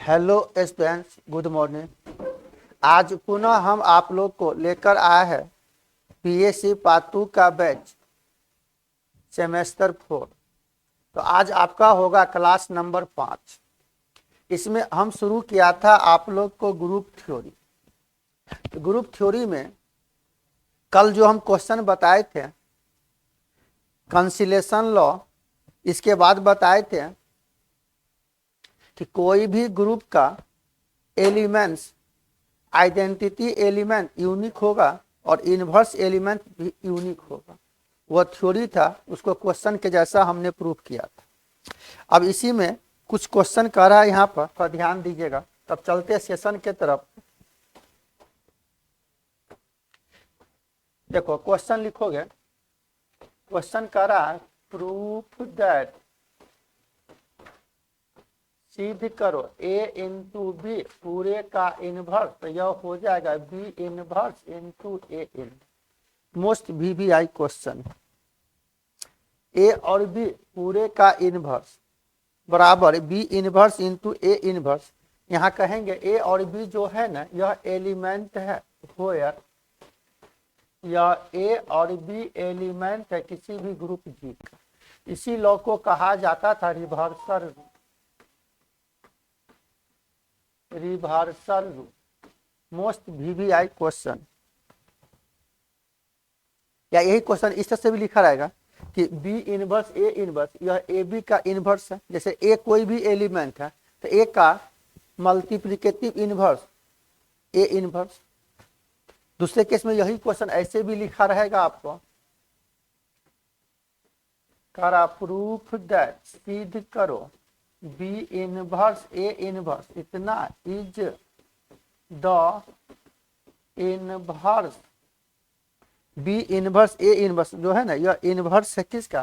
Hello students, good morning. आज पुनः हम आप लोग को लेकर आए हैं पीएससी पार्ट 2 का बैच सेमेस्टर 4। तो आज आपका होगा क्लास नंबर 5। इसमें हम शुरू किया था आप लोग को ग्रुप थ्योरी। ग्रुप थ्योरी में कल जो हम क्वेश्चन बताए थे कंसिलेशन लॉ, इसके बाद बताए थे कि कोई भी ग्रुप का एलिमेंट्स आइडेंटिटी एलिमेंट यूनिक होगा और इन्वर्स एलिमेंट भी यूनिक होगा। वह थ्योरी था, उसको क्वेश्चन के जैसा हमने प्रूफ किया था। अब इसी में कुछ क्वेश्चन कर रहा है यहाँ पर, थोड़ा ध्यान दीजिएगा। तब चलते सेशन के तरफ। देखो क्वेश्चन लिखोगे, क्वेश्चन कर रहा है प्रूफ दैट, सिद्ध करो a इंटू बी पूरे का इनवर्स, तो यह हो जाएगा b inverse into a in. Most VVI question. a और b पूरे का इनवर्स बराबर b inverse into a inverse. यहाँ कहेंगे a और b जो है ना, यह एलिमेंट है होयर, यह a और b एलिमेंट है किसी भी ग्रुप G का। इसी लॉ को कहा जाता था reversal rule. Reversal rule most VVI question. या यही क्वेश्चन इस तरह से भी लिखा रहेगा कि b इनवर्स a इनवर्स, यह ए बी का इनवर्स है। जैसे a कोई भी एलिमेंट है तो a का मल्टीप्लिकेटिव इनवर्स a इनवर्स। दूसरे केस में यही क्वेश्चन ऐसे भी लिखा रहेगा आपको, करा प्रूफ दैट, सिद्ध करो b इनवर्स a इनवर्स इतना is the inverse b inverse a inverse जो है ना, यह इनवर्स है किसका,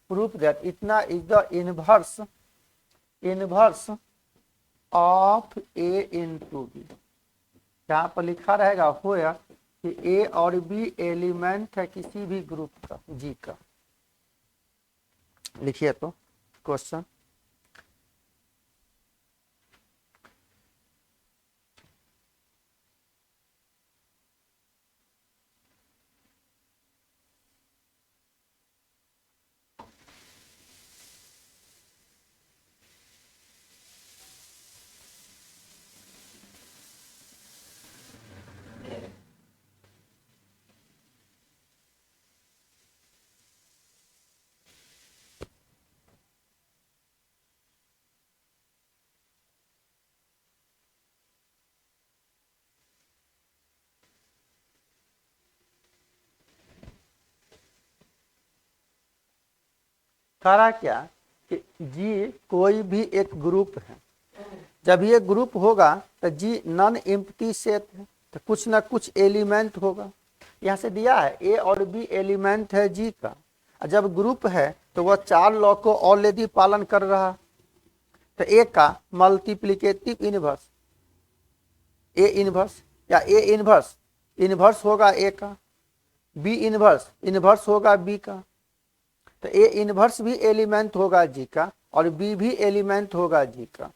प्रूफ दैट इतना is the inverse inverse of a into B. यहाँ पर लिखा रहेगा होया कि a और b एलिमेंट है किसी भी ग्रुप का G का। लिखिए तो क्वेश्चन। करा क्या कि G कोई भी एक ग्रुप है। जब ये ग्रुप होगा तो G नॉन एम्प्टी सेट है, तो कुछ ना कुछ एलिमेंट होगा। यहाँ से दिया है a और b एलिमेंट है G का। जब ग्रुप है तो वह 4 लॉ को ऑलरेडी पालन कर रहा। तो a का मल्टीप्लिकेटिव इनवर्स a इनवर्स या a इनवर्स इनवर्स होगा a का, b इनवर्स इनवर्स होगा b का। तो a इनवर्स भी एलिमेंट होगा G का और b भी एलिमेंट होगा G का।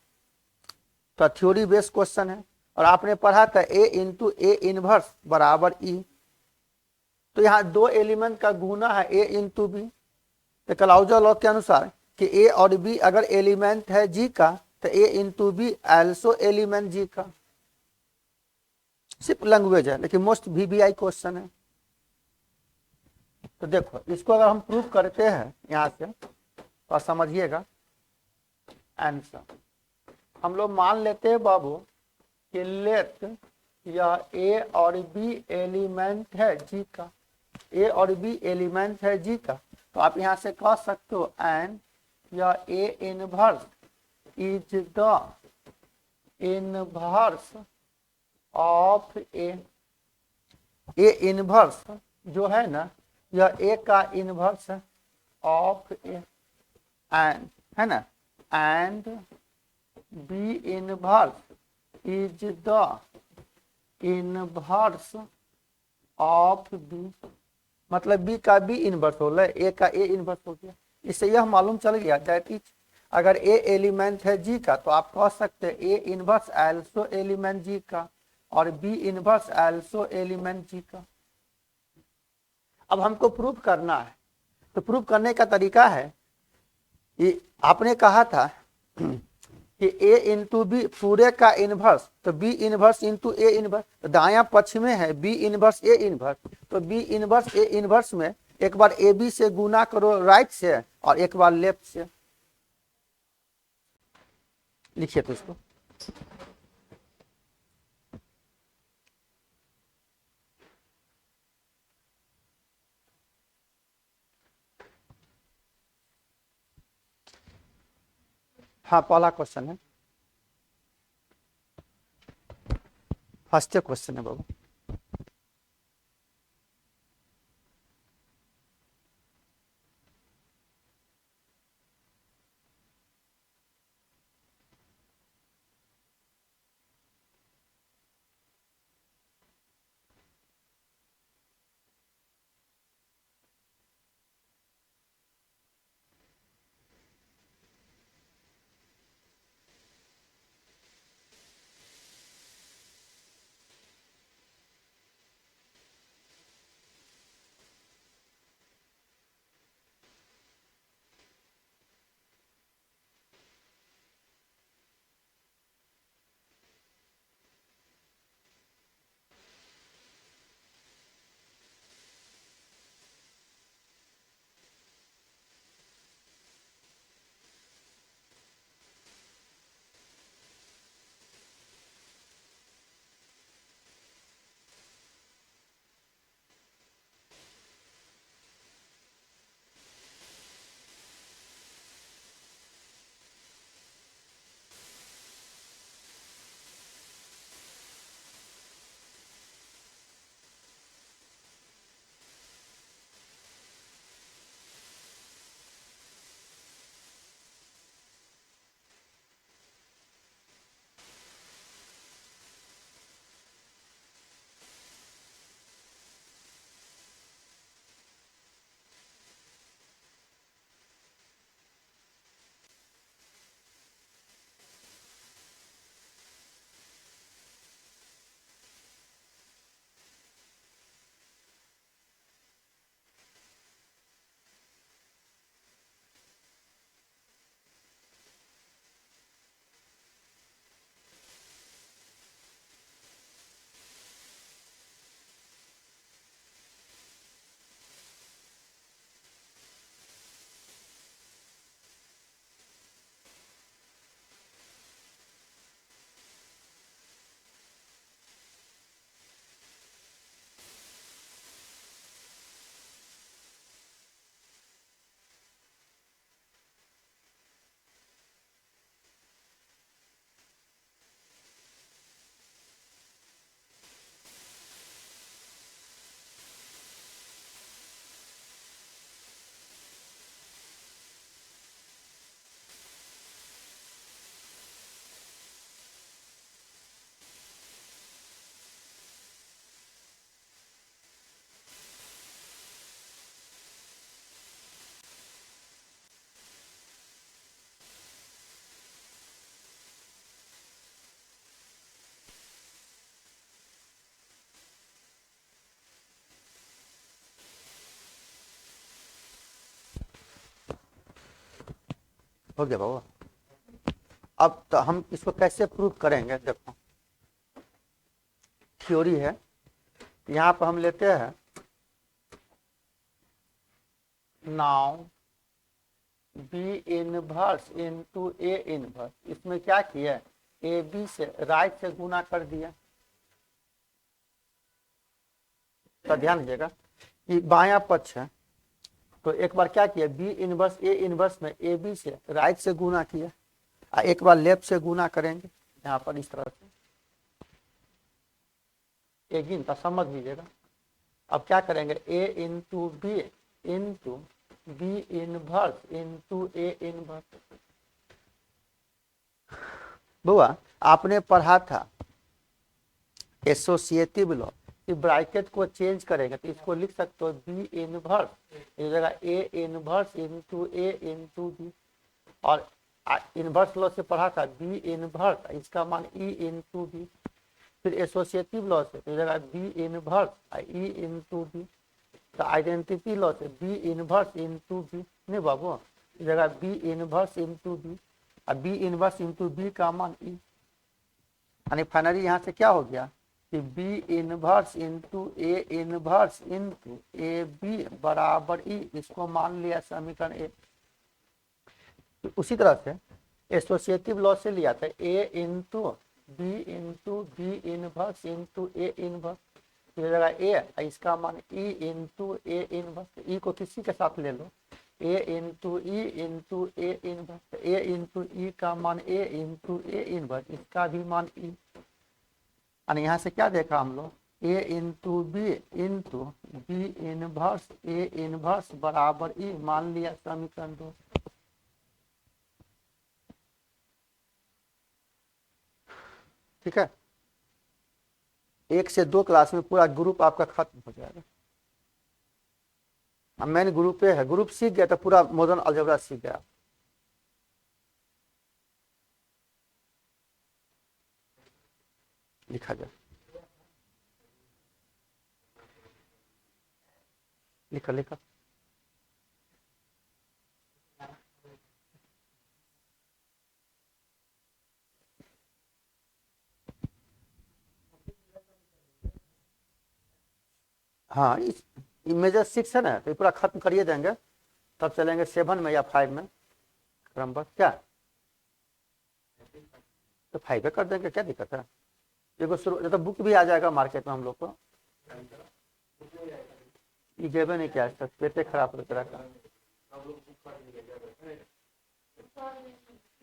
तो थ्योरी बेस्ड क्वेश्चन है। और आपने पढ़ा था a इंटू ए इनवर्स बराबर E। तो यहाँ 2 एलिमेंट का गुना है a इंटू बी। तो क्लाउजर लॉ के अनुसार कि a और b अगर एलिमेंट है G का तो a into B also element G का। सिर्फ लैंग्वेज है लेकिन मोस्ट VVI क्वेश्चन है। तो देखो इसको अगर हम प्रूव करते हैं यहाँ से तो समझिएगा आंसर। हम लोग मान लेते हैं बाबू कि लेट यह a और b एलिमेंट है G का, a और b एलिमेंट है G का। तो आप यहाँ से कह सकते हो एंड यह a inverse is the inverse of a inverse जो है ना, यह a का इनवर्स ऑफ a एंड है ना, and b inverse is the inverse of b। मतलब b का b इनवर्स हो गया, a का a इनवर्स हो गया। इससे यह मालूम चल गया दैट इज अगर ए एलिमेंट है जी का तो आप कह सकते हैं A inverse also element G का और B inverse also element G का। अब हमको प्रूफ करना है, तो प्रूफ करने का तरीका है कि आपने कहा था कि ए इंटू बी पूरे का इनवर्स, तो B inverse into A inverse, तो दायां पक्ष में है बी इनवर्स ए इनवर्स, तो बी इनवर्स ए इनवर्स में एक बार ए बी से गुना करो राइट से और एक बार लेफ्ट से। लिखिए तो इसको, हाँ पहला क्वेश्चन है, फर्स्ट क्वेश्चन है बाबू। हो गया बाबू। अब तो हम इसको कैसे प्रूफ करेंगे, देखो थ्योरी है, यहाँ पर हम लेते हैं now B inverse into A inverse, इसमें क्या किया ए बी से राइट से गुना कर दिया। तो ध्यान दीजिएगा कि बायां पक्ष है, तो एक बार क्या किया बी इनवर्स ए इनवर्स में ए बी से राइट से गुना किया, एक बार लेफ्ट से गुना करेंगे यहाँ पर इस तरह से, एक गिनता समझ लीजिएगा। अब क्या करेंगे A into B into B inverse into A inverse. बुआ आपने पढ़ा था एसोसिएटिव लॉ कि ब्रैकेट को चेंज करेंगे तो इसको लिख सकते हो बी इनवर्स इस जगह A inverse into A into B, और इनवर्स लॉ से पढ़ा था बी इनवर्स, इसका मान ई इंटू बी। फिर एसोसिएटिव लॉ से तो जगह B inverse E into B. तो आइडेंटिटी लॉ से बी इनवर्स इंटू बी, नहीं बाबू, इस जगह बी इनवर्स इंटू बी, और बी इनवर्स इंटू बी का मान ई। यानी फाइनली यहाँ से क्या हो गया कि B inverse into A inverse into A B बराबर ई, इसको मान लिया समीकरण ए। तो उसी तरह से एसोसिएटिव लॉ से लिया था A into B inverse into A inverse, जगह ए, इसका मान ई इंटू ए इनवर्स, ई को किसी के साथ ले लो, A into E into A inverse, A into E का मान ए इंटू ए इनवर्स, इसका भी मान ई। यानी यहाँ से क्या देखा हम लोग, A into B inverse A inverse बराबर ई, मान लिया समीकरण 2। ठीक है, 1 से 2 क्लास में पूरा ग्रुप आपका खत्म हो जाएगा। अब मेन ग्रुप है, ग्रुप सीख गया तो पूरा मॉडर्न अलजेब्रा सीख गया। लिखा जाए, लिखा लिखा। हाँ, इस मेजर 6 है ना, तो पूरा खत्म करिए देंगे, तब चलेंगे 7 में या 5 में क्रमबद्ध। क्या तो 5 कर देंगे, क्या दिक्कत है। देखो शुरू तो बुक भी आ जाएगा मार्केट में हम लोग को, ये जेबे नहीं किया, पेटे खराब हो तरह का।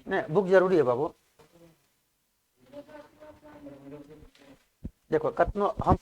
नहीं, बुक जरूरी है बाबू। देखो कतनो हम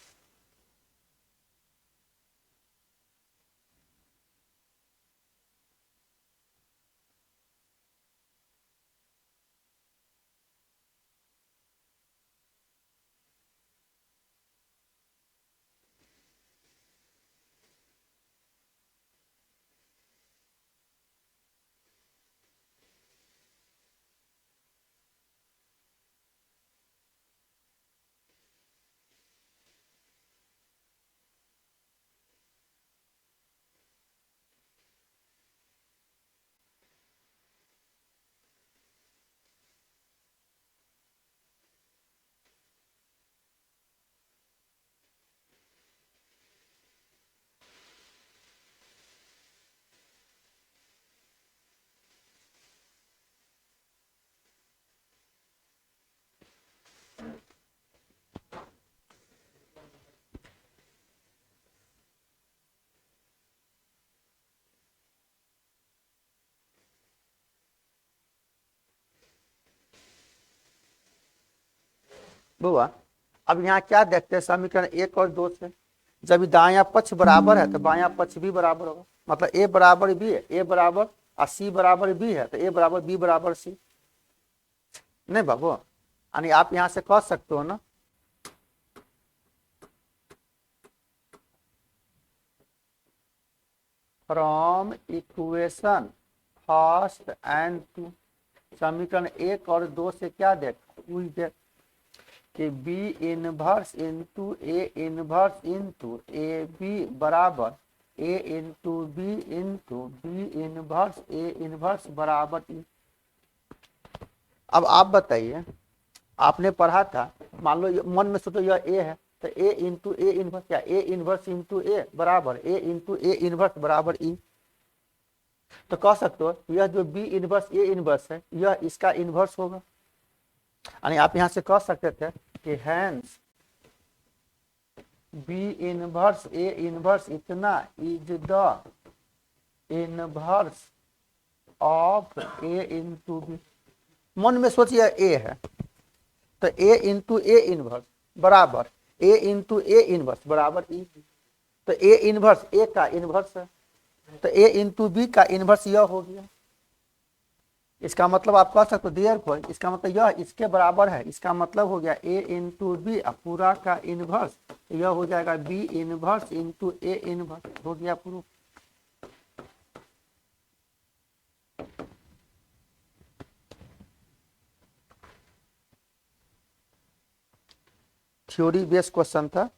बुआ, अब यहाँ क्या देखते हैं समीकरण 1 और 2 से, जब दायां पक्ष बराबर है तो बायां पक्ष भी बराबर होगा। मतलब ए बराबर बी है, ए बराबर और सी बराबर बी है, तो ए बराबर बी बराबर सी। नहीं बाबू, यानी आप यहाँ से कह सकते हो ना, फ्रॉम इक्वेशन फर्स्ट एंड 2, समीकरण 1 और 2 से क्या देख कि B inverse into A inverse into A B बराबर A into B inverse A inverse बराबर ई। अब आप बताइए, आपने पढ़ा था, मान लो मन में सोचो यह ए है, तो ए इंटू ए इनवर्स, क्या ए इनवर्स इंटू ए बराबर ए इंटू ए इनवर्स बराबर ई। तो कह सकते हो यह जो बी इनवर्स ए इनवर्स है, यह इसका इनवर्स होगा। यानी आप यहां से कह सकते थे कि hence B inverse A inverse इतना is the inverse of A into B. मन में सोचिए ए है, तो ए इंटू ए इनवर्स बराबर ए इंटू ए इनवर्स बराबर ई। तो ए इनवर्स ए का इनवर्स है, तो ए इंटू बी का इनवर्स यह हो गया। इसका मतलब आप कह सकते हो देयरफॉर, इसका मतलब यह इसके बराबर है, इसका मतलब हो गया ए इंटू बी पूरा का इनवर्स, यह हो जाएगा B inverse into A inverse, हो गया प्रूफ। थ्योरी बेस्ड क्वेश्चन था।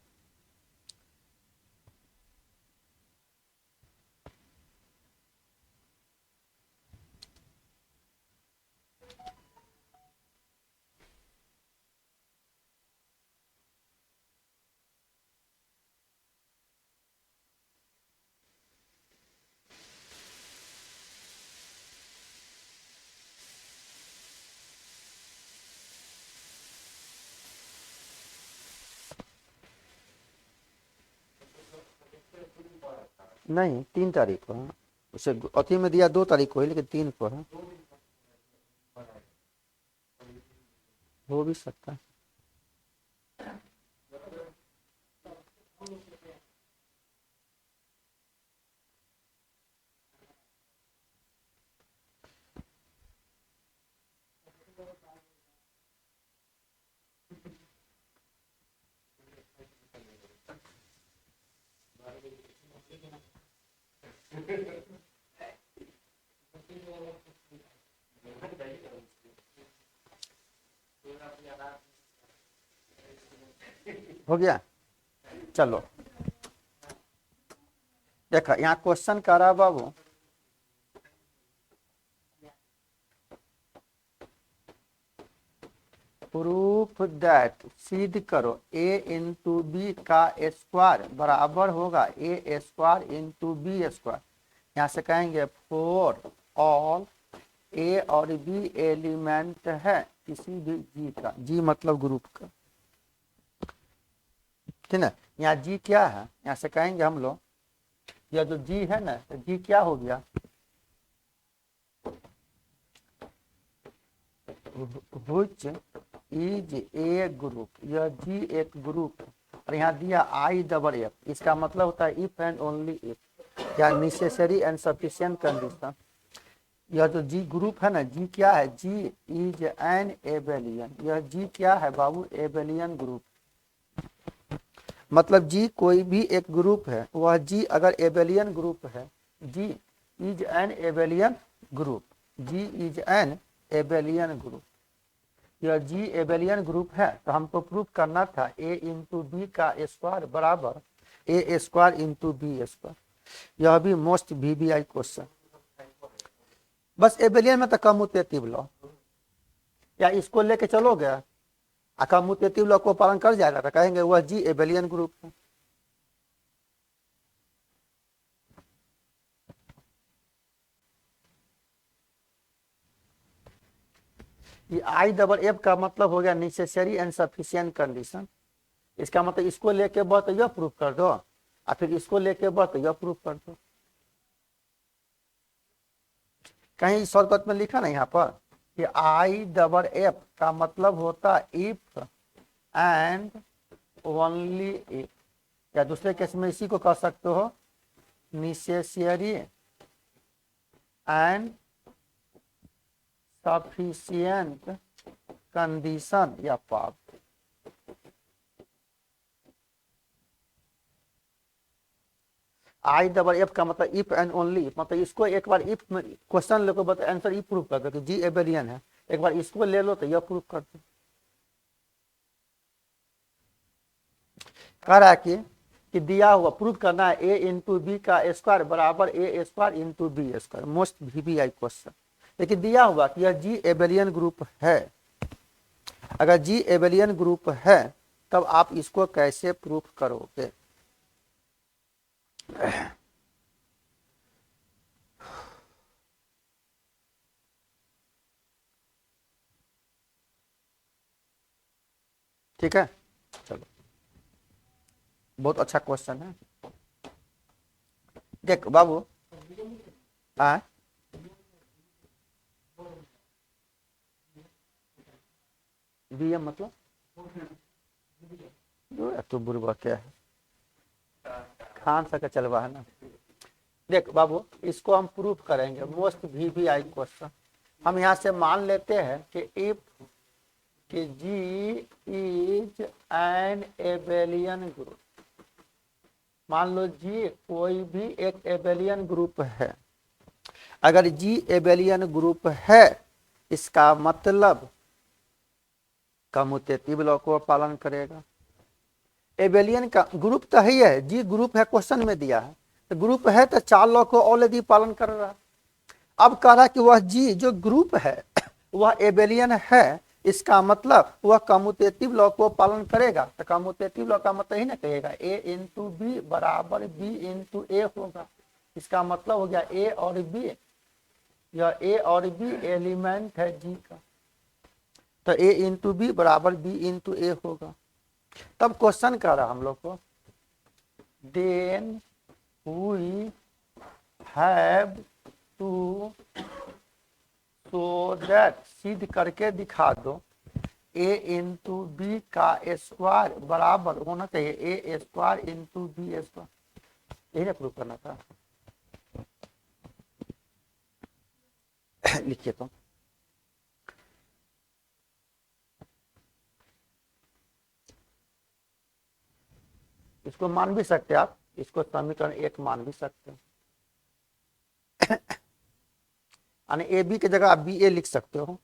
नहीं 3 तारीख को है, उसे अथी में दिया 2 तारीख को है, लेकिन 3 को है, हो भी सकता है। हो गया। चलो देखा यहाँ क्वेश्चन कर रहा बाबू, प्रूफ दैट, सिद्ध करो a इंटू बी का स्क्वायर बराबर होगा a square into B square. यहाँ से कहेंगे फॉर ऑल a और b एलिमेंट है किसी भी g का, g मतलब ग्रुप का, ठीक है। यहाँ g क्या है, यहाँ से कहेंगे हम लोग यह जो g है ना, तो g क्या हो गया, व्हिच इज ए ग्रुप, यह जी एक ग्रुप, और यहाँ दिया आई डबल एफ, इसका मतलब होता है इफ एंड ओनली इफ, या नेसेसरी एंड सफिशिएंट कंडीशन। यह जो जी ग्रुप है ना, जी क्या है, जी इज एन एबेलियन, यह जी क्या है बाबू, एबेलियन ग्रुप। मतलब जी कोई भी एक ग्रुप है, वह जी अगर एबेलियन ग्रुप है, G is an abelian group, G is an abelian group, यह जी एबेलियन ग्रुप है, तो हमको प्रूफ करना था a इंटू बी का स्क्वायर बराबर a square into B square. यह भी मोस्ट VBI क्वेश्चन। बस एबेलियन में तो कम्यूटेटिव लॉ, या इसको लेके चलोगे कम्यूटेटिव लॉ को पालन कर जाएगा तो कहेंगे वह जी एबेलियन ग्रुप है। ये आई डबल एफ का मतलब हो गया नेसेसरी एंड सफिशिएंट कंडीशन। इसका मतलब इसको लेके बस तो यह प्रूफ कर दो, और फिर इसको लेके बस तो यह प्रूफ कर दो। कहीं शॉर्टकट में लिखा ना यहाँ पर कि आई डबल एफ का मतलब होता इफ एंड ओनली इफ, या दूसरे केस में इसी को कह सकते हो नेसेसरी एंड सफिशिएंट कंडीशन या पाप। आई डबल एफ का मतलब इफ एंड ओनली इफ, मतलब इसको एक बार इफ में क्वेश्चन ले बता आंसर ई प्रूफ कर दो कि जी एबेलियन है, एक बार इसको ले लो तो यह प्रूफ कर दो। कह रहा है कि दिया हुआ प्रूफ करना है a इंटू बी का स्क्वायर बराबर a square into B square, most VBI question. लेकिन दिया हुआ कि यह जी एबेलियन ग्रुप है, अगर जी एबेलियन ग्रुप है तब आप इसको कैसे प्रूफ करोगे। ठीक है, चलो बहुत अच्छा क्वेश्चन है। देख बाबू BM मतलब तू बुरबा क्या है, खान सा का चलवा है ना। देख बाबू इसको हम प्रूफ करेंगे, मोस्ट VBI क्वेश्चन। हम यहाँ से मान लेते हैं कि इफ कि जी इज एन एबेलियन ग्रुप, मान लो जी कोई भी एक एबेलियन ग्रुप है, अगर जी एबेलियन ग्रुप है इसका मतलब कम्यूटेटिव लॉ को पालन करेगा, एबेलियन का ग्रुप तो ही है, जी ग्रुप है, क्वेश्चन में दिया है, तो ग्रुप है तो 4 लॉ को ऑलरेडी पालन कर रहा है। अब कह रहा कि वह जी जो ग्रुप है वह एबेलियन है, इसका मतलब वह कम्यूटेटिव लॉ को पालन करेगा। तो कम्यूटेटिव लॉ का मतलब ही ना कहेगा ए इंटू बी बराबर बी इंटू ए होगा। इसका मतलब हो गया ए और बी, या ए और बी एलिमेंट है जी का, तो ए इंटू बी बराबर बी इंटू ए होगा। तब क्वेश्चन कर रहा हम लोग को, then we have to show that, सिद्ध करके दिखा दो, ए इंटू बी का स्क्वायर बराबर होना चाहिए A square into B square. यही ना प्रूव करना था। लिखिए तो इसको मान भी सकते हैं आप, इसको समीकरण 1 मान भी सकते हैं, यानी ए बी की जगह आप बी ए लिख सकते हो।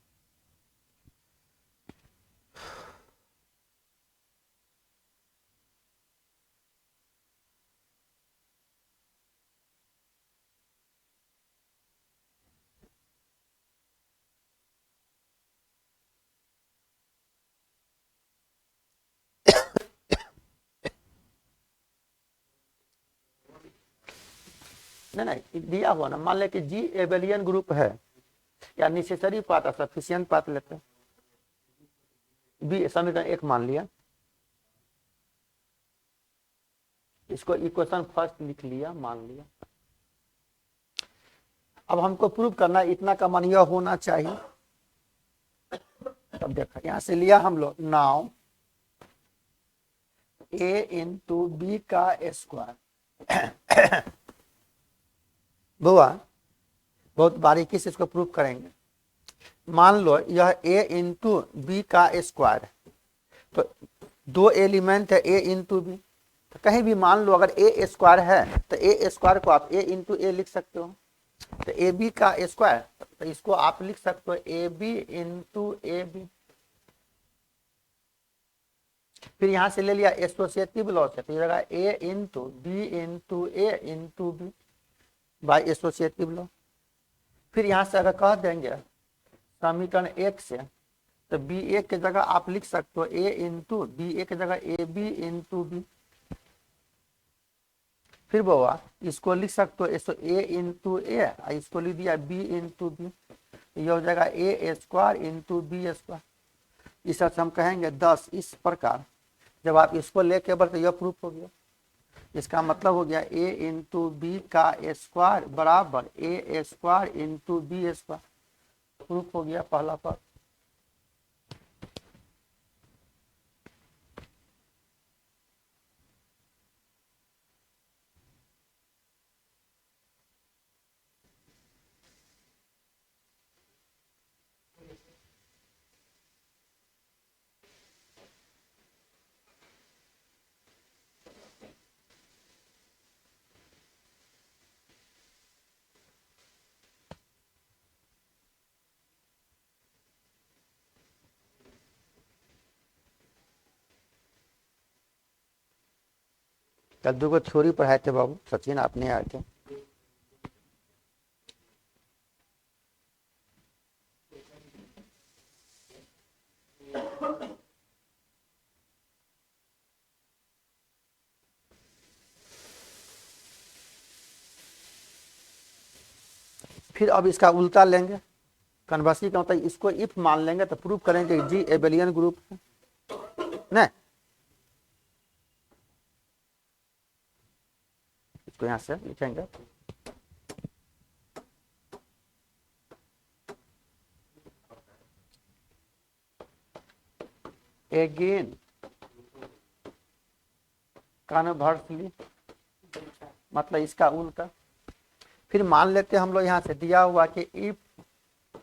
नहीं दिया हुआ ना, मान ले कि जी एबेलियन ग्रुप है, या नेसेसरी पार्ट सफिशिएंट पार्ट लेते हैं, बी समीकरण 1 मान लिया, इसको इक्वेशन फर्स्ट लिख लिया, मान लिया। अब हमको प्रूव करना है इतना का मान यह होना चाहिए। तब देखा यहां से लिया हम लोग, नाउ ए इंटू बी का स्क्वायर। बुआ बहुत बारीकी से इसको प्रूव करेंगे। मान लो यह a इंटू बी का स्क्वायर है, तो 2 एलिमेंट है a इंटू बी, तो कहीं भी मान लो अगर a स्क्वायर है तो a स्क्वायर को आप a इंटू ए लिख सकते हो, तो ए बी का स्क्वायर, तो इसको आप लिख सकते हो A B into A B. फिर यहां से ले लिया एसोसिएटिव लॉ से, तो ये लगा a into B into A into B by associative law. फिर यहां से अगर कह देंगे समीकरण 1 से, तो बी ए की जगह आप लिख सकते हो ए इंटू बी ए की जगह ए बी इंटू बी। फिर बाबा इसको लिख सकते हो ए इंटू ए, इसको लिख दिया बी इंटू बी, ये हो जाएगा ए स्क्वायर इंटू बी स्क्वायर। इस तरह हम कहेंगे 10। इस प्रकार जब आप इसको लेके बढ़ तो यह प्रूफ हो गया। इसका मतलब हो गया ए इंटू बी का स्क्वायर बराबर A square into B square. Proof हो गया पहला पर। कद्दू को थ्योरी पढ़ाए थे बाबू सचिन, आप नहीं आए थे। फिर अब इसका उल्टा लेंगे, कन्वर्सी का मतलब इसको इफ मान लेंगे तो प्रूव करेंगे जी एबेलियन ग्रुप है ना। इसको यहां से लिखेंगे, अगेन कन्वर्सली मतलब इसका उल्टा। फिर मान लेते हैं हम लोग यहाँ से दिया हुआ कि इफ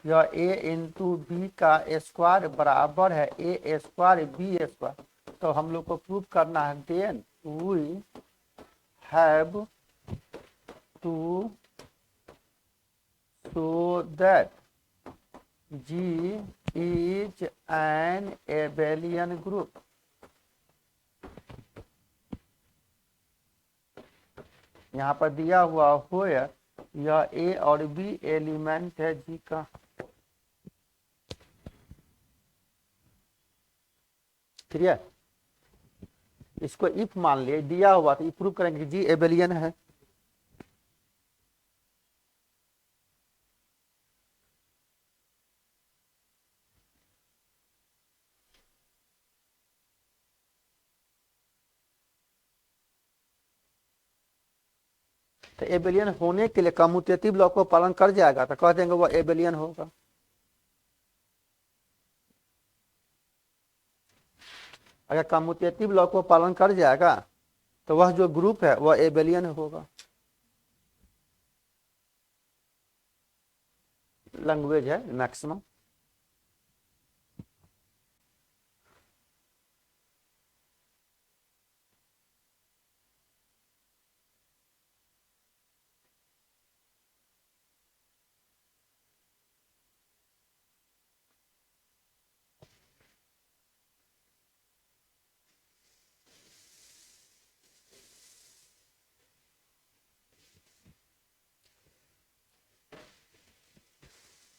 यह ए इंटू बी का स्क्वायर बराबर है ए स्क्वायर बी स्क्वायर, तो हम लोग को प्रूव करना है then we have to show that G is an abelian group. यहाँ पर दिया हुआ हो यह ए और बी एलिमेंट है जी का। क्लियर। इसको इफ मान लिए, दिया हुआ तो प्रूव करेंगे जी एबेलियन है। तो एबेलियन होने के लिए कम्यूटेटिव लॉ को पालन कर जाएगा तो कह देंगे वो एबेलियन होगा। अगर कम्यूटेटिव लॉ को पालन कर जाएगा तो वह जो ग्रुप है वह एबेलियन होगा। लैंग्वेज है मैक्सिमम।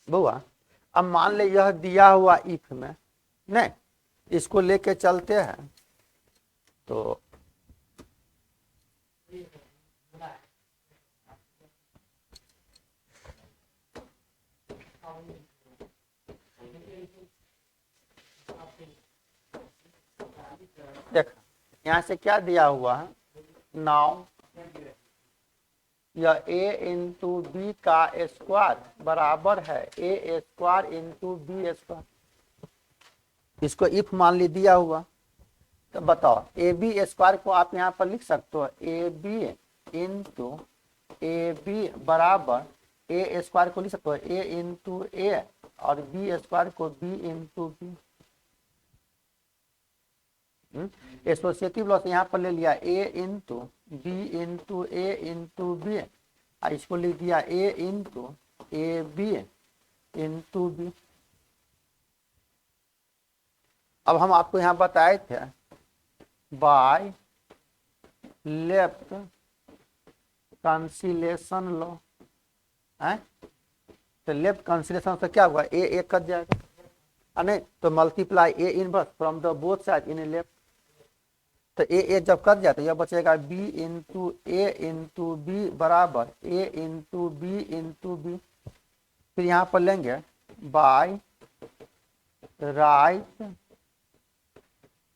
बउआ अब मान ले यह दिया हुआ इफ में नहीं, इसको लेके चलते हैं तो देख यहाँ से क्या दिया हुआ है, नाउ यह a इंटू बी का स्क्वायर बराबर है a square into B square. इसको इफ मान ली दिया हुआ, तो बताओ ए बी स्क्वायर को आप यहाँ पर लिख सकते हो A B into A B बराबर ए स्क्वायर को लिख सकते हो ए इंटू ए और बी स्क्वायर को B into B. Associative laws यहाँ पर ले लिया A into B into A into B, इसको लिख दिया A into A B into B. अब हम आपको यहाँ बताए थे बाय लेफ्ट कंसिलेशन लॉ है, तो लेफ्ट कंसिलेशन से क्या हुआ ए कट जाएगा, नहीं तो multiply A inverse from the both side in left, तो ए जब कट जाए तो यह बचेगा बी इंटू बी बराबर ए इंटू बी। फिर यहाँ पर लेंगे बाय राइट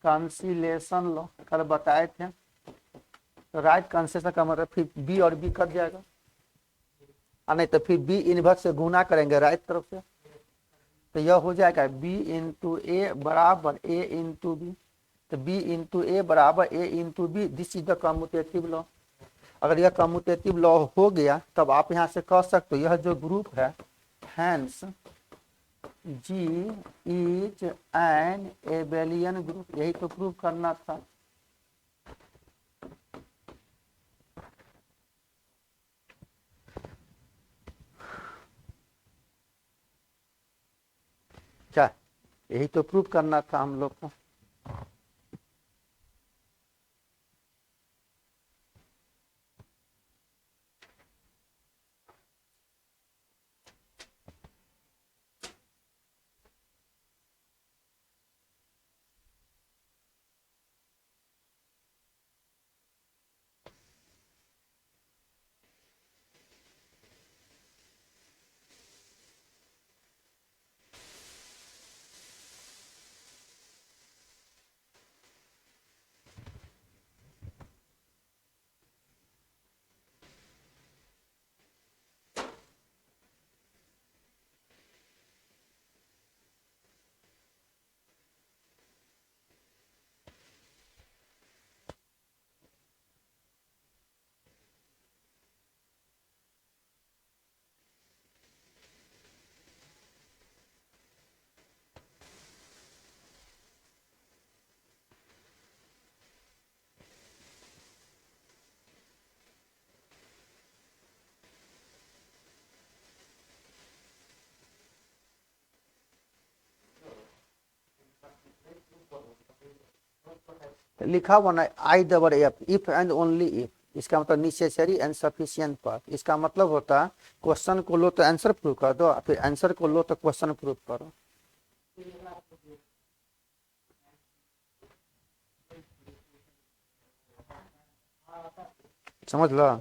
कंसिलेशन लॉ, कल बताए थे, तो राइट कंसिलेशन का मतलब फिर बी और बी कट जाएगा, नहीं तो फिर बी इनवर्स से गुना करेंगे राइट तरफ से, तो यह हो जाएगा बी इंटू ए बराबर ए इंटू बी, तो b इंटू ए बराबर a into B, this is the commutative law. अगर यह कम्यूटेटिव लॉ हो गया तब आप यहाँ से कह सकते हो यह जो ग्रुप है hence G is an abelian group, यही तो प्रूव करना था। क्या यही तो प्रूव करना था हम लोग को। लिखा हुआ ना I double F, if and only if, इसका मतलब नेसेसरी एंड सफिशिएंट पाथ। इसका मतलब होता है क्वेश्चन को लो तो आंसर प्रूव कर दो, फिर आंसर को लो तो क्वेश्चन प्रूव करो। समझ लो।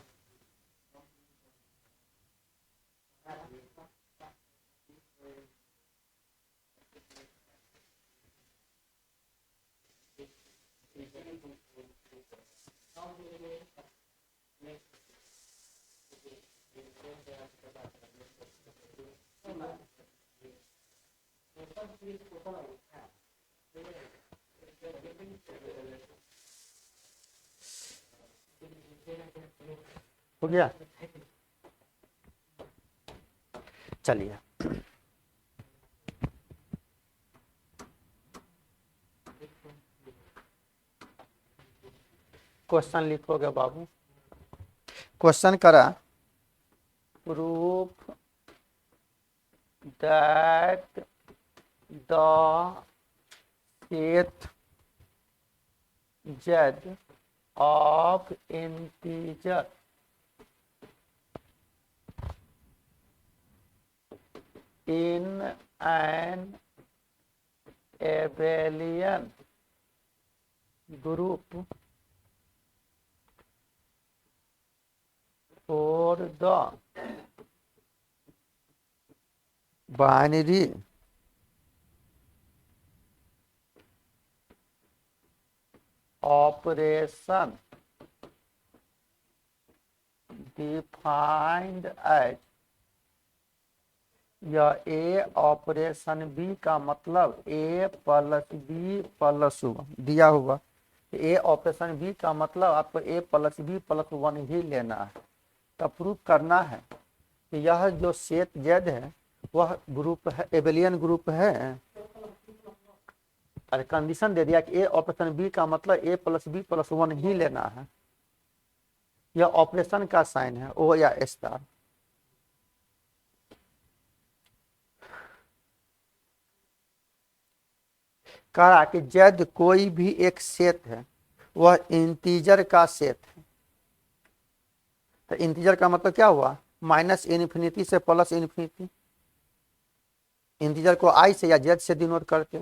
हो गया, चलिए क्वेश्चन लिखोगे बाबू। क्वेश्चन करा proof that the set Z of integer in an abelian group for the binary operation defined as, यह ए ऑपरेशन बी का मतलब ए प्लस बी प्लस वन दिया हुआ। ए ऑपरेशन बी का मतलब आपको ए प्लस बी प्लस वन ही लेना है। तब प्रूफ करना है कि यह जो सेट जेड है वह ग्रुप है, एबेलियन ग्रुप है। अरे कंडीशन दे दिया कि ए ऑपरेशन बी का मतलब ए प्लस बी प्लस वन ही लेना है। यह ऑपरेशन का साइन है, ओ या स्टार। कहा कि जद कोई भी एक सेट है वह इंटीजर का सेट है। तो इंटीजर का मतलब क्या हुआ, माइनस इन्फिनिटी से प्लस इन्फिनिटी। इंटीजर को आई से या जेड से डिनोट करके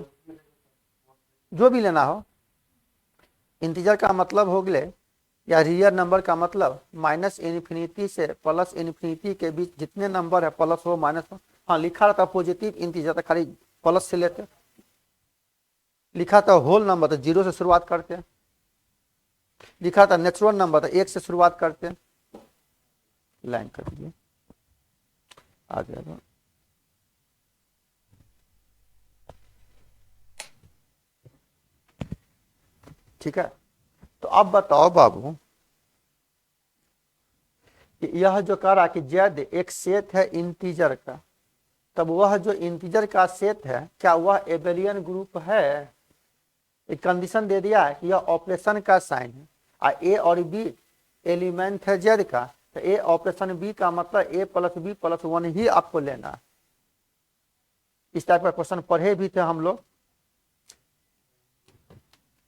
जो भी लेना हो। इंटीजर का मतलब हो गए या रियल नंबर का मतलब माइनस इन्फिनिटी से प्लस इन्फिनिटी के बीच जितने नंबर है प्लस हो माइनस हो। हाँ लिखा रहता पॉजिटिव इंटीजर तो खाली प्लस से लेते, लिखा था होल नंबर तो जीरो से शुरुआत करते हैं, लिखा था नेचुरल नंबर तो एक से शुरुआत करते हैं। लाइन कर दीजिए आ जाएगा। ठीक है, तो अब बताओ बाबू कि यह जो कह रहा कि जेड एक सेट है इंटीजर का, तब वह जो इंटीजर का सेट है क्या वह एबेलियन ग्रुप है। एक कंडीशन दे दिया है कि यह ऑपरेशन का साइन है और ए और बी एलिमेंट है जेड का। तो ए ऑपरेशन बी का मतलब ए प्लस बी प्लस वन ही आपको लेना है। इस टाइप का क्वेश्चन पढ़े भी थे हम लोग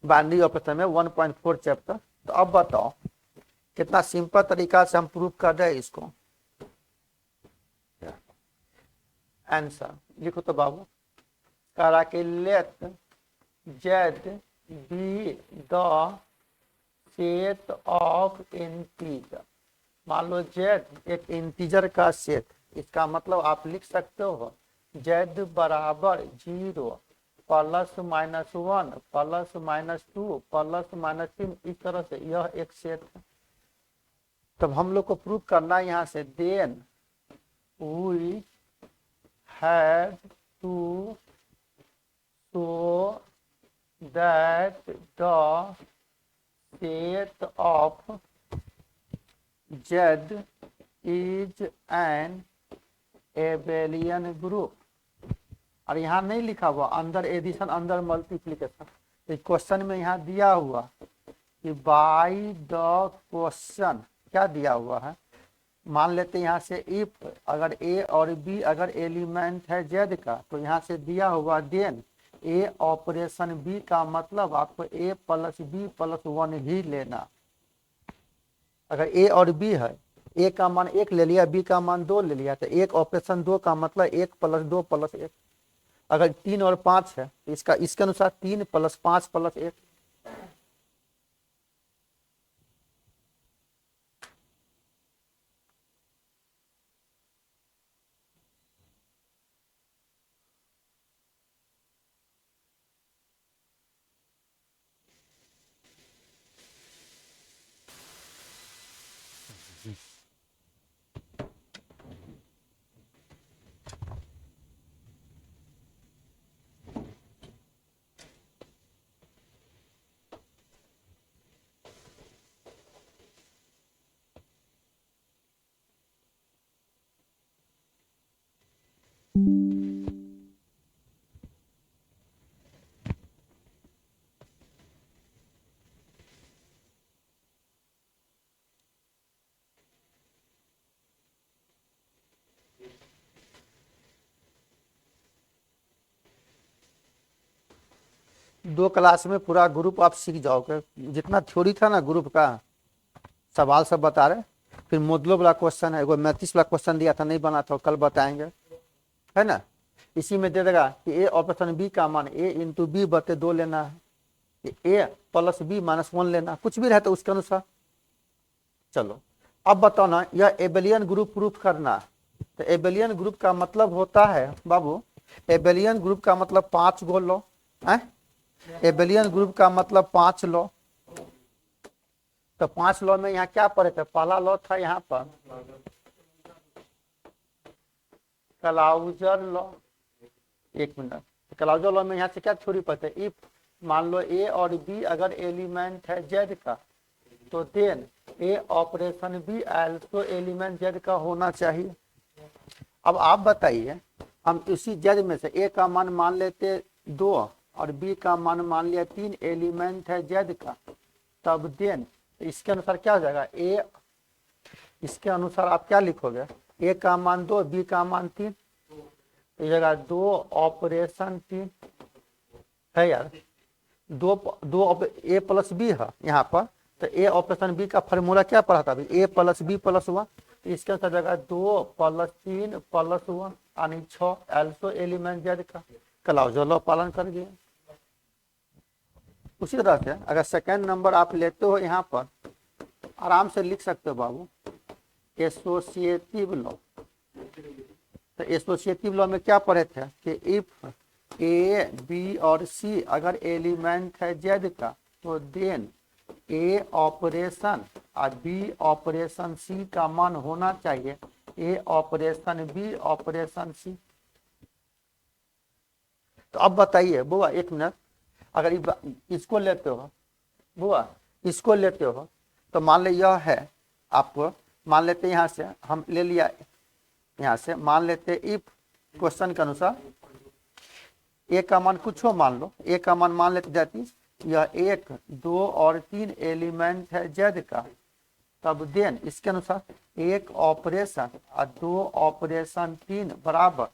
बाइनरी ऑपरेशन में 1.4 चैप्टर। तो अब बताओ कितना सिंपल तरीका से हम प्रूव कर रहे हैं इसको। आंसर लिखो तो बाबू। करा के let Z be the set of integer. मान लो जेड एक इंटीजर का सेट, इसका मतलब आप लिख सकते हो जेड बराबर 0 plus minus 1 plus minus 2 plus minus 3। इस तरह से यह एक सेट है। तब हम लोग को प्रूव करना है यहाँ से then we have to show that the set of Z is an abelian group। और यहाँ नहीं लिखा हुआ अंदर एडिशन अंदर मल्टीप्लीकेशन। तो क्वेश्चन में यहाँ दिया हुआ कि बाय द क्वेश्चन क्या दिया हुआ है। मान लेते हैं यहाँ से इफ अगर ए और बी अगर एलिमेंट है जेड का, तो यहाँ से दिया हुआ देन ए ऑपरेशन बी का मतलब आपको ए प्लस बी प्लस वन ही लेना। अगर ए और बी है, ए का मान 1 ले लिया, बी का मान 2 ले लिया, तो एक ऑपरेशन 2 का मतलब 1 + 2 + 1। अगर 3 और 5 है तो इसका इसके अनुसार 3 + 5 + 1। दो क्लास में पूरा ग्रुप आप सीख जाओगे, जितना थ्योरी था ना ग्रुप का, सवाल सब बता रहे। फिर मोडलो वाला क्वेश्चन है, एगो 35 वाला क्वेश्चन दिया था, नहीं बना था, कल बताएंगे, है ना। इसी में दे देगा कि ए ऑपरेशन बी का मान a × b/2 लेना है, a + b - 1 लेना, कुछ भी रहता है उसके अनुसार। चलो अब बताओ ना, यह एबेलियन ग्रुप प्रूफ करना है। तो एबेलियन ग्रुप का मतलब होता है बाबू, एबेलियन ग्रुप का मतलब 5 गो लो है। एबेलियन ग्रुप का मतलब 5 लॉ। तो 5 लॉ में यहाँ क्या पढ़े थे, पहला लॉ था यहाँ पर closure law. 1 minute, closure law में यहाँ से क्या थ्योरी पढ़ते, इफ मान लो ए और बी अगर एलिमेंट है जेड का, तो then A operation B also element Z का होना चाहिए। अब आप बताइए, हम इसी जेड में से ए का मान लेते 2 और बी का मान लिया 3, एलिमेंट है जेड का, तब देन इसके अनुसार क्या हो जाएगा, ए, इसके अनुसार आप क्या लिखोगे, ए का मान 2, बी का मान 3, तो जगह 2 ऑपरेशन 3 है यार। 2 ए + बी है यहाँ पर, तो ए ऑपरेशन बी का फॉर्मूला क्या पढ़ा था अभी, a + b + 1। तो इसके अनुसार जगह 2 + 3 + 1 यानी 6, एल्सो एलिमेंट जेड का। क्लाउजर लॉ पालन कर दिया। उसी तरह से अगर सेकेंड नंबर आप लेते हो यहाँ पर, आराम से लिख सकते हो बाबू, एसोसिएटिव लॉ। तो एसोसिएटिव लॉ में क्या पढ़े थे कि इफ ए बी और सी अगर एलिमेंट है जेड का, तो देन ए ऑपरेशन और बी ऑपरेशन सी का मान होना चाहिए ए ऑपरेशन बी ऑपरेशन सी। तो अब बताइए बुआ, 1 मिनट, अगर इसको लेते हो बुआ, इसको लेते हो, तो मान लो यह है, आपको मान लेते यहाँ से हम ले लिया, यहाँ से मान लेते इफ क्वेश्चन के अनुसार ए का मान कुछ हो, मान लो ए का मान लेते 33, यह 1, 2 और 3 एलिमेंट है जेड का, तब देन इसके अनुसार 1 ऑपरेशन और 2 ऑपरेशन 3 बराबर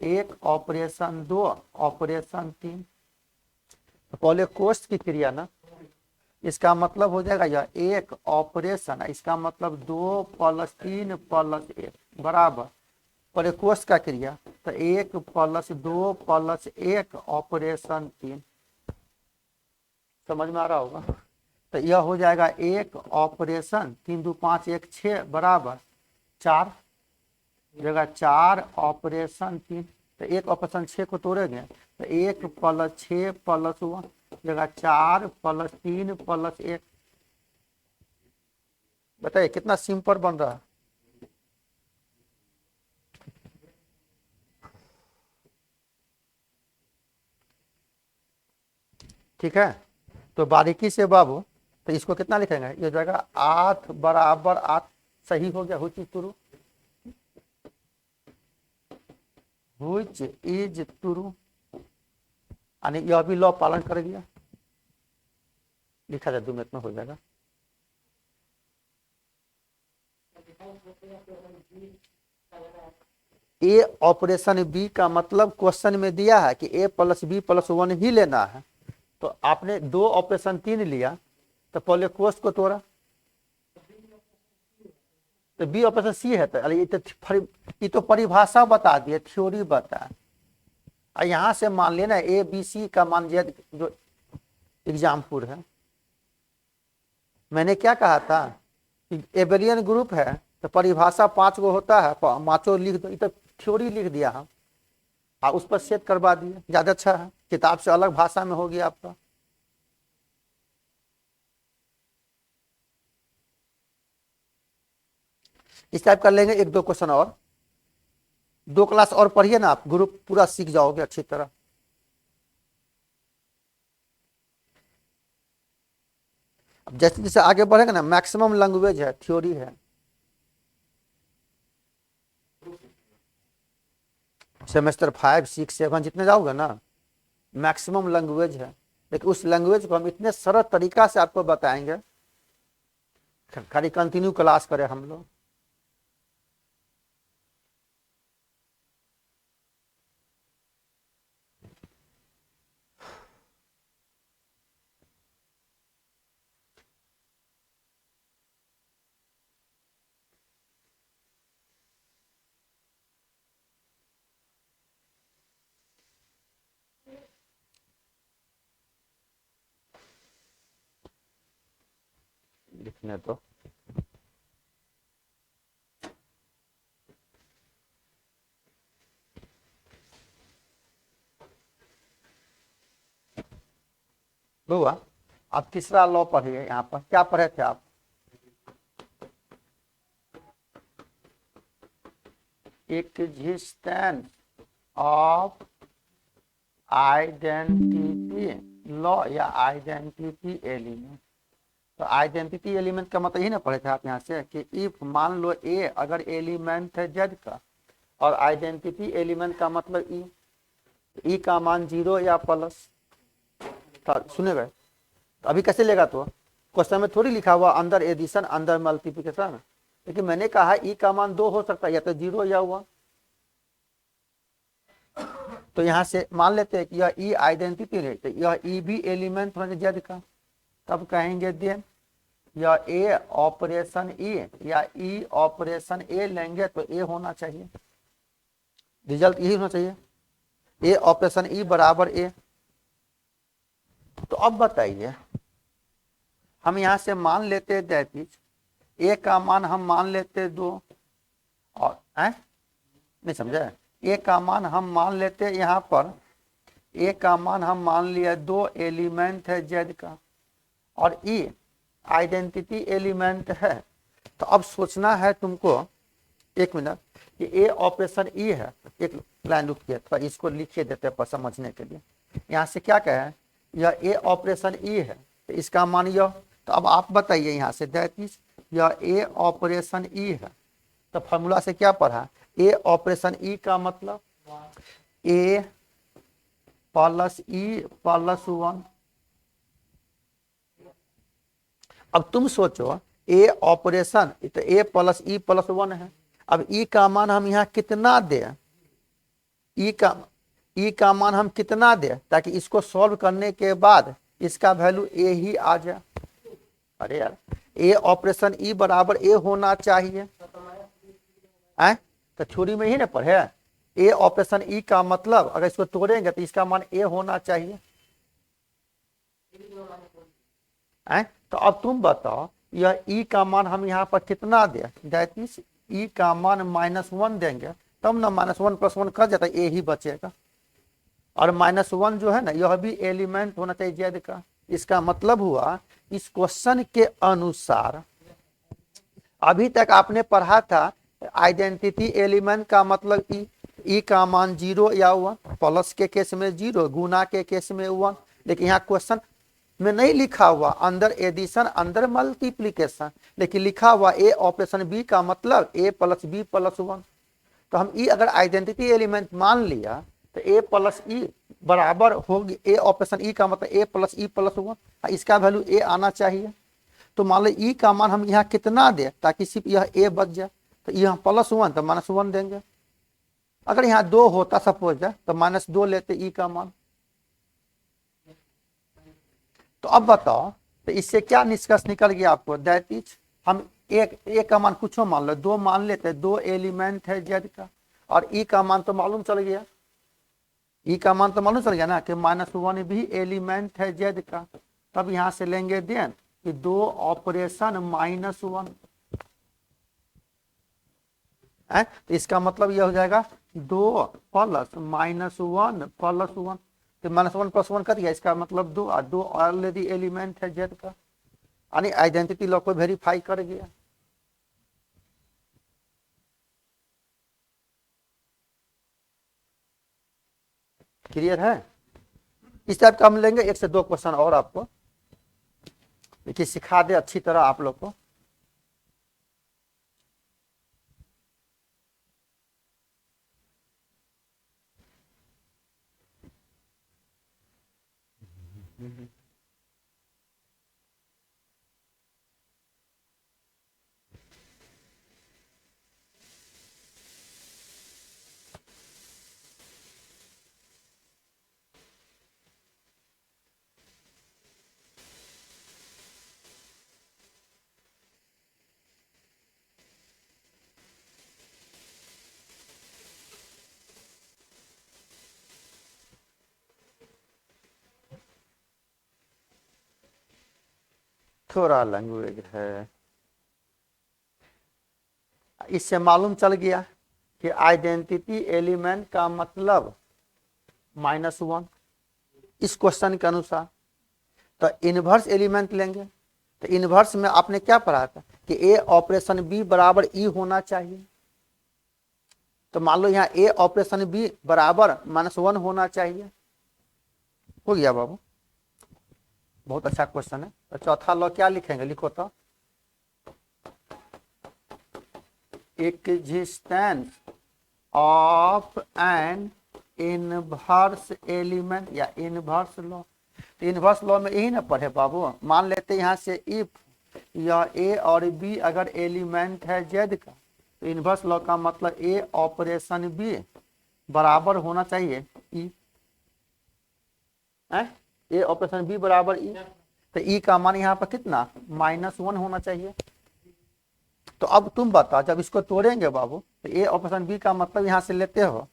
1 ऑपरेशन 2 ऑपरेशन 3। तो पहले कोष्ठ की क्रिया ना, इसका मतलब हो जाएगा यह 1 ऑपरेशन, इसका मतलब 2 + 3 + 1 बराबर पहले कोष्ठ का क्रिया, तो 1 + 2 + 1 ऑपरेशन 3। समझ में आ रहा होगा। तो यह हो जाएगा 1 ऑपरेशन 3 × 2 = 5 1 6 बराबर 4, जगह 4 ऑपरेशन 3। तो 1 ऑपरेशन 6 को तोड़ेंगे तो 1 + 6 + 1, जगह 4 + 3 + 1। बताइए कितना सिंपल बन रहा है। ठीक है, तो बारीकी से बाबू, तो इसको कितना लिखेंगे, ये जगह 8 बराबर 8 सही हो गया, हुई तुरु, व्हिच इज ट्रू, यानी यह भी लॉ पालन कर गया। लिखा जाए 2 मिनट में हो जाएगा। ए ऑपरेशन बी का मतलब क्वेश्चन में दिया है कि a + b + 1 ही लेना है, तो आपने 2 ऑपरेशन 3 लिया, तो पहले कोष्ठ को तोड़ा, तो बी ऑपरेशन सी है, तो ये तो परिभाषा बता दिए, थ्योरी बता। और यहाँ से मान लेना ए बी सी का मान जेड जो एग्जाम्पल है। मैंने क्या कहा था कि एबेलियन ग्रुप है तो परिभाषा 5 गो होता है, 5 लिख दो, ये तो थ्योरी लिख दिया हम, और उस पर सेट करवा दिए, ज्यादा अच्छा है, किताब से अलग भाषा में हो गया आपका। इस टाइप कर लेंगे 1-2 क्वेश्चन और, 2 क्लास और पढ़िए ना आप, ग्रुप पूरा सीख जाओगे अच्छी तरह। अब जैसे जैसे आगे बढ़ेगा ना, मैक्सिमम लैंग्वेज है, थ्योरी है। सेमेस्टर 5, 6, 7 जितने जाओगे ना, मैक्सिमम लैंग्वेज है। लेकिन उस लैंग्वेज को हम इतने सरल तरीका से आपको बताएंगे, खाली कंटिन्यू क्लास करें हम लोग। लिखने तो बुआ, आप तीसरा लॉ पढ़िए। यहाँ पर क्या पढ़े थे आप? एक्जिस्टेंस ऑफ आइडेंटिटी लॉ या आइडेंटिटी एलिमेंट। तो आइडेंटिटी एलिमेंट का मतलब यही ना पढ़े थे आप यहाँ से, कि इफ मान लो ए अगर एलिमेंट है जेड का, और आइडेंटिटी एलिमेंट का मतलब ई का मान 0 या प्लस। सुने गए? तो अभी कैसे लेगा? तो क्वेश्चन में थोड़ी लिखा हुआ अंदर एडिशन अंदर मल्टीप्लिकेशन, लेकिन मैंने कहा ई का मान 2 हो सकता है, या तो 0 या 1। तो यहाँ से मान लेते हैं कि यह ई आइडेंटिटी नहीं, तो यह ई भी एलिमेंट होना जेड का, तब कहेंगे देन या ए ऑपरेशन ई या ई ऑपरेशन ए लेंगे तो ए होना चाहिए, रिजल्ट यही होना चाहिए, ए ऑपरेशन ई बराबर ए। तो अब बताइए, हम यहां से मान लेते दैट इज ए का मान हम मान लेते 2, और नहीं समझे, ए का मान हम मान लेते यहाँ पर, ए का मान हम मान लिया 2 एलिमेंट है जेड का, और ई आइडेंटिटी एलिमेंट है। तो अब सोचना है तुमको, 1 मिनट, कि ए ऑपरेशन ई है, एक लाइन रुकिए, तो इसको लिखिए देते पर समझने के लिए। यहाँ से क्या कहे, यह ए ऑपरेशन ई है, तो इसका मान यह। तो अब आप बताइए यहाँ से दैट इज यह ए ऑपरेशन ई है, तो फॉर्मूला से क्या पढ़ा, ए ऑपरेशन ई का मतलब ए प्लस ई प्लस 1। अब तुम सोचो ए ऑपरेशन, तो ए प्लस ई प्लस 1 है। अब ई का मान हम यहाँ कितना दे, ई का मान हम कितना दे, ताकि इसको सॉल्व करने के बाद इसका वैल्यू ए ही आ जाए। अरे यार, ए ऑपरेशन ई बराबर ए होना चाहिए, तो थ्योरी में ही ना पढ़े, ए ऑपरेशन ई का मतलब अगर इसको तोड़ेंगे तो इसका मान ए होना चाहिए। तो अब तुम बताओ, यह ई का मान हम यहाँ पर कितना दे, दैट इज ई का मान -1 देंगे, तब ना -1 + 1 कर जाता है, ए ही बचेगा। और -1 जो है ना, यह भी एलिमेंट होना चाहिए जेड का। इसका मतलब हुआ इस क्वेश्चन के अनुसार, अभी तक आपने पढ़ा था आइडेंटिटी एलिमेंट का मतलब ई का मान 0 या 1, प्लस के केस में 0, गुना के केस में 1। लेकिन यहाँ क्वेश्चन में नहीं लिखा हुआ अंदर एडिशन अंदर मल्टीप्लीकेशन, लेकिन लिखा हुआ ए ऑपरेशन बी का मतलब ए प्लस बी प्लस 1। तो हम ई अगर आइडेंटिटी एलिमेंट मान लिया तो ए प्लस ई बराबर होगी, ए ऑपरेशन ई का मतलब ए प्लस ई प्लस 1, इसका वैल्यू ए आना चाहिए। तो मान लो ई का मान हम यहाँ कितना दे, ताकि सिर्फ यह ए बच जाए, तो यहाँ +1 तो -1 देंगे। अगर यहाँ 2 होता सपोज जाए तो -2 लेते ई का मान। तो अब बताओ, तो इससे क्या निष्कर्ष निकल गया आपको, दैट इज हम एक का मान कुछ मान लो, 2 मान लेते, 2 एलिमेंट है जेड का, और ई का मान तो मालूम चल गया, ई का मान तो मालूम चल गया ना कि -1 भी एलिमेंट है जेड का। तब यहां से लेंगे देन कि 2 ऑपरेशन -1 है, तो इसका मतलब यह हो जाएगा 2 प्लस -1 प्लस 1, तो -1 प्लस 1 कर दिया, इसका मतलब 2, और 2 ऑलरेडी एलिमेंट है जेड का, यानी आइडेंटिटी लॉ को वेरीफाई कर गया। क्लियर है? इस टाइप का हम लेंगे 1 से 2 क्वेश्चन और आपको, देखिए सिखा दे अच्छी तरह आप लोग को। थोड़ा लैंग्वेज है, इससे मालूम चल गया कि आइडेंटिटी एलिमेंट का मतलब -1 इस क्वेश्चन के अनुसार। तो इनवर्स एलिमेंट लेंगे, तो इनवर्स में आपने क्या पढ़ा था कि ए ऑपरेशन बी बराबर ई होना चाहिए। तो मान लो यहाँ ए ऑपरेशन बी बराबर -1 होना चाहिए। हो गया बाबू, बहुत अच्छा क्वेश्चन है। तो चौथा लॉ क्या लिखेंगे, लिखो तो, existence of N inverse element या इनवर्स लॉ। तो इनवर्स लॉ में यही ना पढ़े बाबू। मान लेते यहाँ से इफ या ए और बी अगर एलिमेंट है जेड का, तो इनवर्स लॉ का मतलब ए ऑपरेशन बी बराबर होना चाहिए ई, ए ऑपरेशन बी बराबर ई। तो ई का मान यहाँ पर कितना -1 होना चाहिए। तो अब तुम बताओ, जब इसको तोड़ेंगे बाबू, तो ए ऑपरेशन बी का मतलब यहाँ से लेते हो,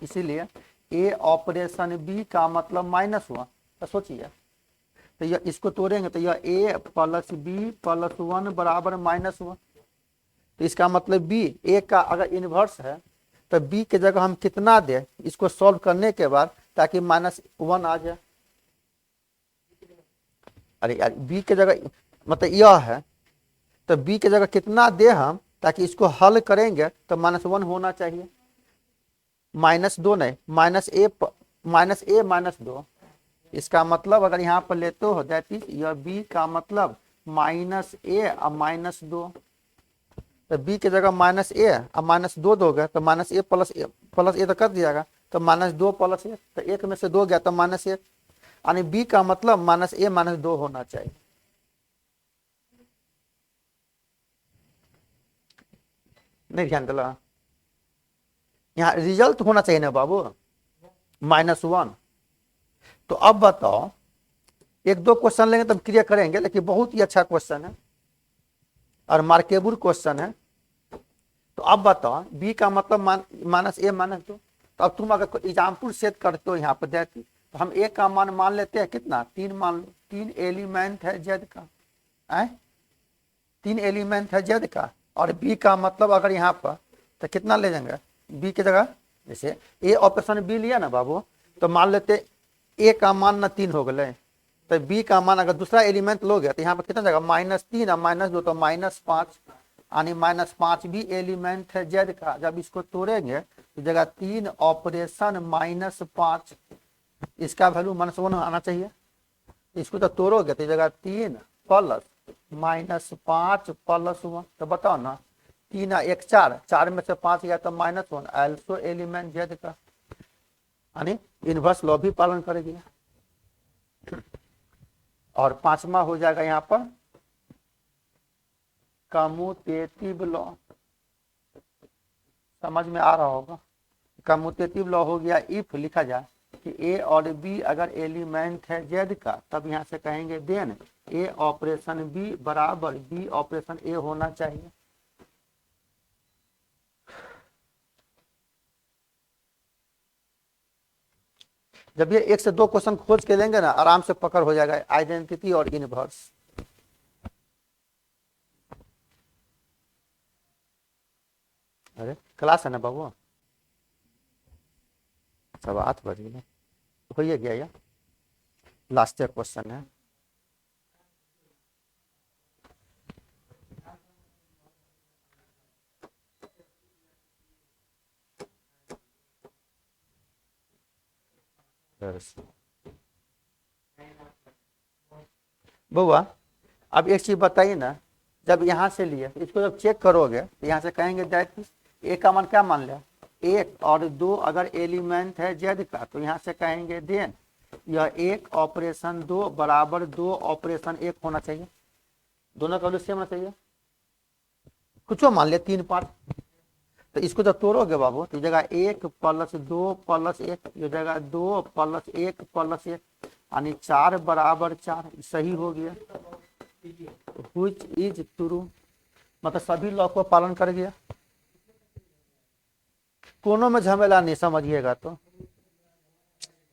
इसीलिए ए ऑपरेशन बी का मतलब -1। तो सोचिए, तो यह इसको तोड़ेंगे तो यह ए प्लस बी प्लस 1 बराबर -1। तो इसका मतलब बी, ए का अगर इनवर्स है तो बी के जगह हम कितना दें इसको सॉल्व करने के बाद, ताकि -1 आ जाए। अरे यार बी के जगह मतलब यह है, तो बी के जगह कितना दे हम, ताकि इसको हल करेंगे तो -1 होना चाहिए। -2 नहीं, -2। इसका मतलब अगर यहाँ पर लेते हो दैट इज यह बी का मतलब -a और -2। तो बी के जगह -a और -2 दोगे तो -a प्लस ए तो कर दियागा, तो -2 प्लस 1, तो 1 में से 2 गया तो -1, यानी बी का मतलब -a -2 होना चाहिए। नहीं ध्यान दिला, यहाँ रिजल्ट होना चाहिए ना बाबू -1। तो अब बताओ, 1-2 क्वेश्चन लेंगे तब क्लियर करेंगे, लेकिन बहुत ही अच्छा क्वेश्चन है और मार्केबल क्वेश्चन है। तो अब बताओ बी का मतलब -a -2। तो अब तुम अगर एग्जाम्पल सेट करते हो यहाँ पर देती, तो हम ए का मान मान लेते हैं कितना, 3 मान लो, 3 एलिमेंट है जेड का, 3 एलिमेंट है जेड का। और बी का मतलब अगर यहाँ पर तो कितना ले जाएंगे, बी की जगह जैसे ए ऑपरेशन बी लिया ना बाबू, तो मान लेते ए का मान ना 3 हो गए, तो बी का मान अगर दूसरा एलिमेंट लोगे तो यहाँ पर कितना जाएगा -3 और -2 तो -5, यानी -5 भी एलिमेंट है जेड का। जब इसको तोड़ेंगे तो जगह 3 ऑपरेशन -5, इसका वैल्यू -1 आना चाहिए। इसको तो तोड़ोगे तो जगह 3 प्लस -5 प्लस 1, तो बताओ ना, 3 और 1 4, 4 में से 5 गया तो -1, एल्सो एलिमेंट जेड का, यानी इनवर्स लॉ भी पालन करेगी। और 5वां हो जाएगा यहाँ पर कम्यूटेटिव लॉ, समझ में आ रहा होगा। कम्यूटेटिव लॉ हो गया, इफ लिखा जाए कि ए और बी अगर एलिमेंट है जेड का, तब यहाँ से कहेंगे देन ए ऑपरेशन बी बराबर बी ऑपरेशन ए होना चाहिए। जब ये एक से दो क्वेश्चन खोज के लेंगे ना, आराम से पकड़ हो जाएगा आइडेंटिटी और इनवर्स। अरे क्लास है ना बाबू, 8:15 बज गए, हो ही गया, लास्ट ईयर क्वेश्चन है। बउआ अब एक चीज बताइए ना, जब यहाँ से लिए इसको जब चेक करोगे तो यहाँ से कहेंगे दैट ए का मान क्या मान लिया, 1 और 2 अगर एलिमेंट है जेड का, तो यहाँ से कहेंगे देन यह 1 ऑपरेशन 2 बराबर 2 ऑपरेशन 1 होना चाहिए। दोनों का वैल्यू सेम होना चाहिए। कुछ मान लिया 3 5, तो इसको जब तोड़ोगे बाबू तो जगह 1 + 2 + 1, ये जगह 2 + 1 + 1 यानी 4 बराबर 4, सही हो गया। व्हिच इज ट्रू, मतलब सभी लॉ को पालन कर गया। कोनों में झमेला नहीं, समझिएगा तो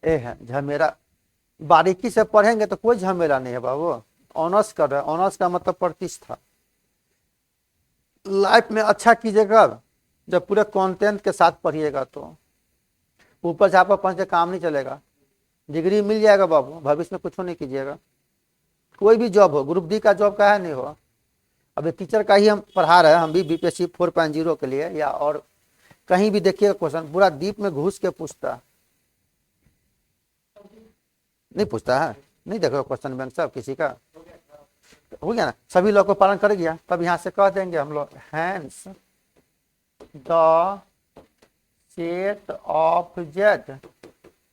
ए है झमेला, बारीकी से पढ़ेंगे तो कोई झमेला नहीं है बाबू। ऑनर्स कर रहे हैं, ऑनर्स का मतलब प्रतिष्ठा। लाइफ में अच्छा कीजिएगा जब पूरे कंटेंट के साथ पढ़िएगा, तो ऊपर झापा पढ़ के काम नहीं चलेगा। डिग्री मिल जाएगा बाबू, भविष्य में कुछ नहीं कीजिएगा। कोई भी जॉब हो, ग्रुप डी का जॉब का है नहीं हो, अभी टीचर का ही हम पढ़ा रहे हैं, हम भी बीपीएससी 4.0 के लिए, या और कहीं भी देखिएगा क्वेश्चन पूरा डीप में घुस के पूछता नहीं, पूछता है नहीं। देखो क्वेश्चन बैंक सब किसी का हो गया ना, सभी लोग को पालन कर गया, तब यहाँ से कह देंगे हम लोग hence the set of Z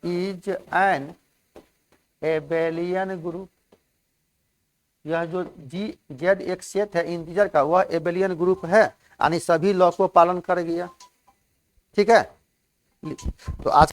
is an abelian group. यह जो जी जेड एक सेट है इंटीजर का, वह एबेलियन ग्रुप है, यानी सभी लॉ को पालन कर गया। ठीक है, तो आज